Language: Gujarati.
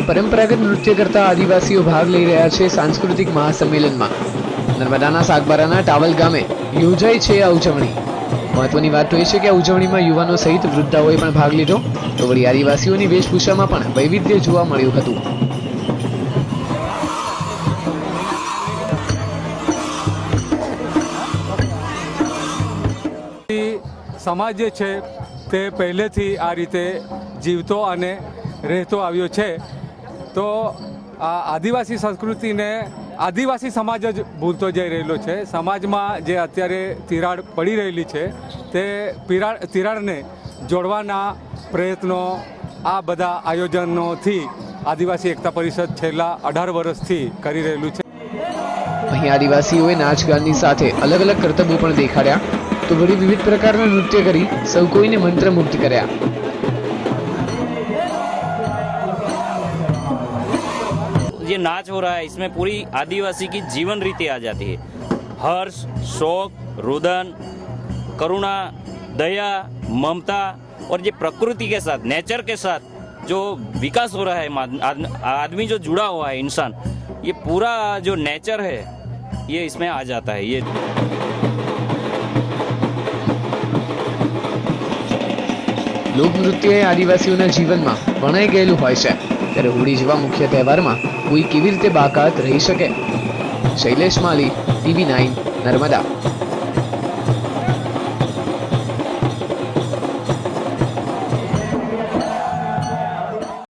પરંપરાગત નૃત્ય કરતા આદિવાસીઓ ભાગ લઈ રહ્યા છે સાંસ્કૃતિક મહાસંમેલનમાં। નર્મદાના સાગબારાના ટાવલ ગામે યોજાઈ છે આ ઉજવણી। મહત્વની વાત તો એ છે કે આ ઉજવણીમાં યુવાનો સહિત વૃદ્ધાઓએ પણ ભાગ લીધો, તો વળી આદિવાસીઓની વેશભૂષામાં પણ વૈવિધ્ય જોવા મળ્યું હતું। સમાજ જે છે તે પહેલેથી આ રીતે જીવતો અને રહેતો આવ્યો છે, તો આ આદિવાસી સંસ્કૃતિને આદિવાસી સમાજ જ ભૂલતો જઈ રહેલો છે। સમાજમાં જે અત્યારે તિરાડ પડી રહેલી છે તે તિરાડને જોડવાના પ્રયત્નો આ બધા આયોજનોથી આદિવાસી એકતા પરિષદ છેલ્લા 18 વર્ષથી કરી રહેલું છે। અહીં આદિવાસીઓએ નાચગાનની સાથે અલગ અલગ કરતબો પણ દેખાડ્યા, तो बड़ी विविध प्रकार नृत्य करी सब कोई ने मंत्रमुग्ध कर्या। ये नाच हो रहा है, इसमें पूरी आदिवासी की जीवन रीति आ जाती है। हर्ष, शोक, रुदन, करुणा, दया, ममता और ये प्रकृति के साथ, नेचर के साथ जो विकास हो रहा है, आदमी जो जुड़ा हुआ है, इंसान, ये पूरा जो नेचर है ये इसमें आ जाता है। ये લોકનૃત્ય એ આદિવાસીઓના જીવનમાં વણાઈ ગયેલું હોય છે, ત્યારે હોળી જેવા મુખ્ય તહેવારમાં કોઈ કેવી રીતે બાકાત રહી શકે? શૈલેષ માલી, TV9, નર્મદા।